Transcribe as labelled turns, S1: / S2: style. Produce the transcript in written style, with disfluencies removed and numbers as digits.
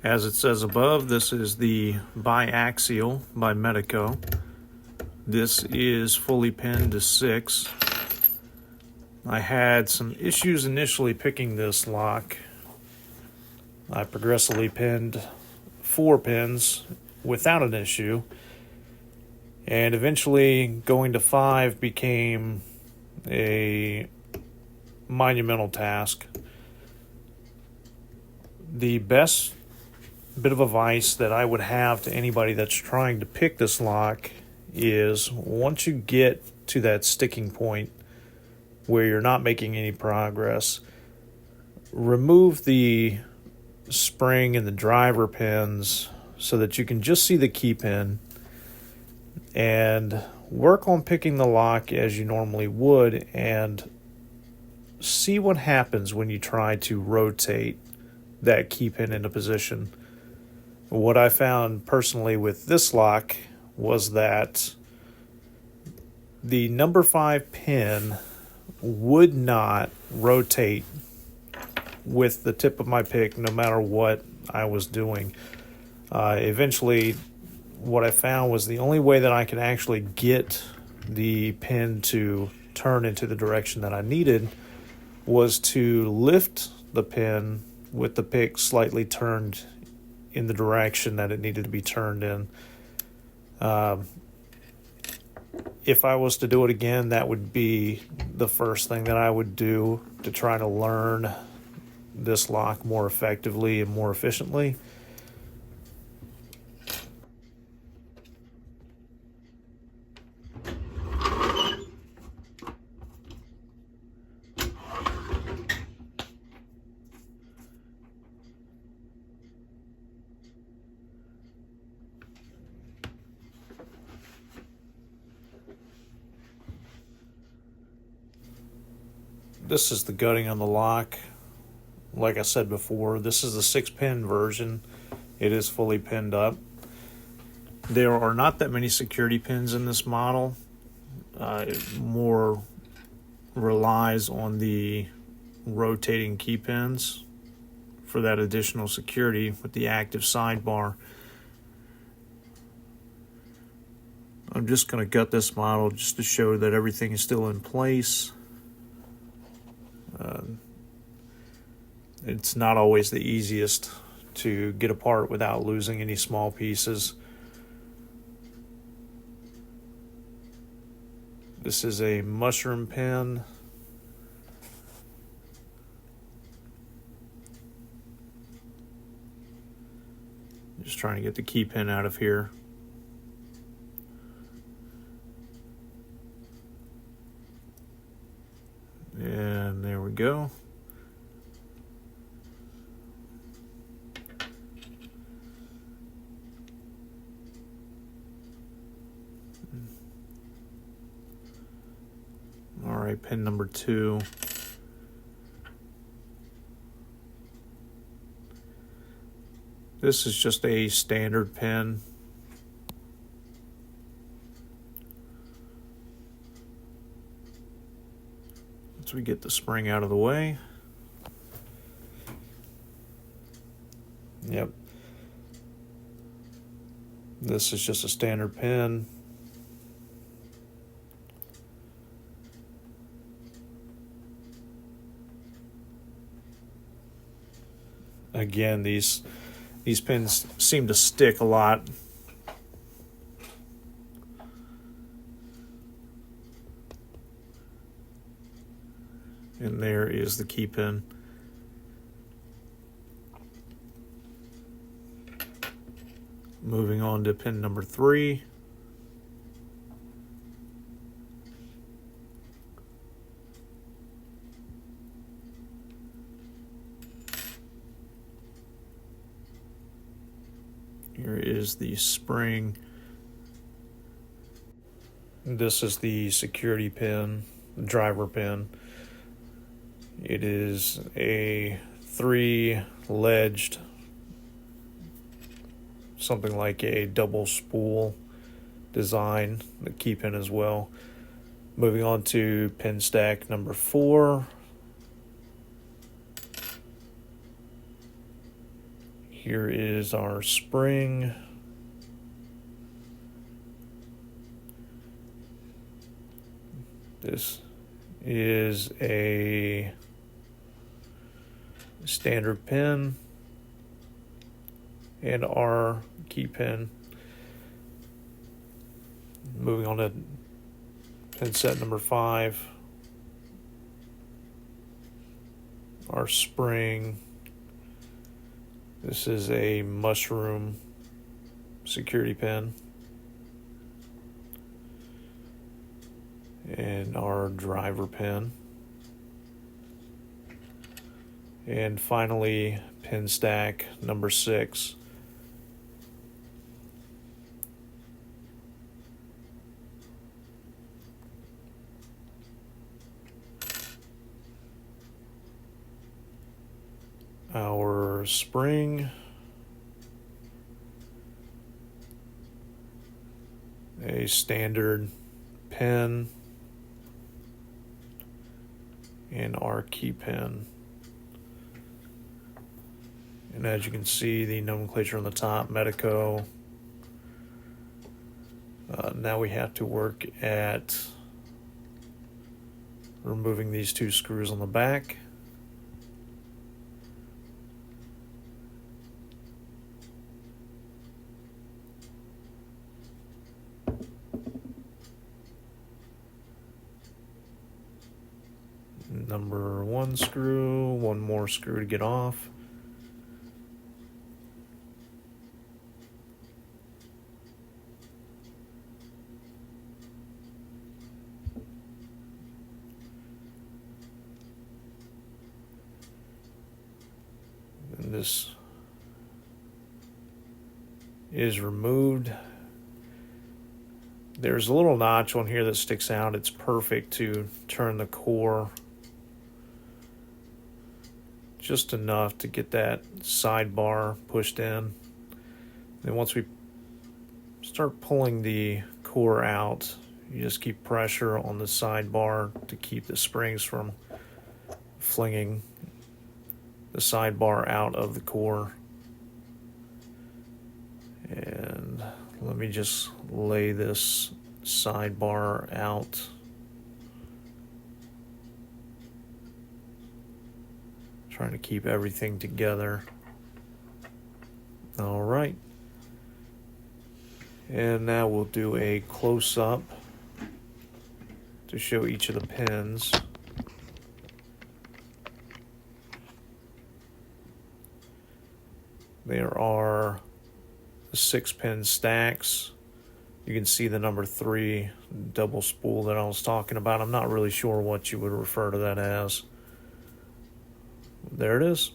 S1: As it says above, this is the Biaxial by Medeco. This is fully pinned to 6. I had some issues initially picking this lock. I progressively pinned 4 pins without an issue, and eventually going to 5 became a monumental task. The best bit of advice that I would have to anybody that's trying to pick this lock is, once you get to that sticking point where you're not making any progress, remove the spring and the driver pins so that you can just see the key pin, and work on picking the lock as you normally would, and see what happens when you try to rotate that key pin into position. What I found personally with this lock was that the number 5 pin would not rotate with the tip of my pick no matter what I was doing. Eventually, what I found was the only way that I could actually get the pin to turn into the direction that I needed was to lift the pin with the pick slightly turned in the direction that it needed to be turned in. If I was to do it again, that would be the first thing that I would do to try to learn this lock more effectively and more efficiently. This is the gutting on the lock. Like I said before, this is the 6-pin version. It is fully pinned up. There are not that many security pins in this model. It more relies on the rotating key pins for that additional security with the active sidebar. I'm just going to gut this model just to show that everything is still in place. It's not always the easiest to get apart without losing any small pieces. This is a mushroom pin. Just trying to get the key pin out of here. And there we go. All right, pin number 2. This is just a standard pin. Once we get the spring out of the way. Yep. This is just a standard pin. Again, these pins seem to stick a lot. And there is the key pin. Moving on to pin number 3. Here is the spring. This is the security pin, driver pin. It is a 3-ledged, something like a double spool design, the key pin as well. Moving on to pin stack number 4. Here is our spring. This is a standard pin and our key pin. Moving on to pin set number 5. Our spring. This is a mushroom security pin. And our driver pin. And finally, pin stack number 6. Our spring, a standard pin, and our key pin. And as you can see, the nomenclature on the top, Medeco. Now we have to work at removing these 2 screws on the back. Number 1 screw, 1 more screw to get off. And this is removed. There's a little notch on here that sticks out. It's perfect to turn the core just enough to get that sidebar pushed in. Then once we start pulling the core out, you just keep pressure on the sidebar to keep the springs from flinging the sidebar out of the core. And let me just lay this sidebar out. Trying to keep everything together. All right. And now we'll do a close-up to show each of the pins. There are 6-pin stacks. You can see the number 3 double spool that I was talking about. I'm not really sure what you would refer to that as. There it is.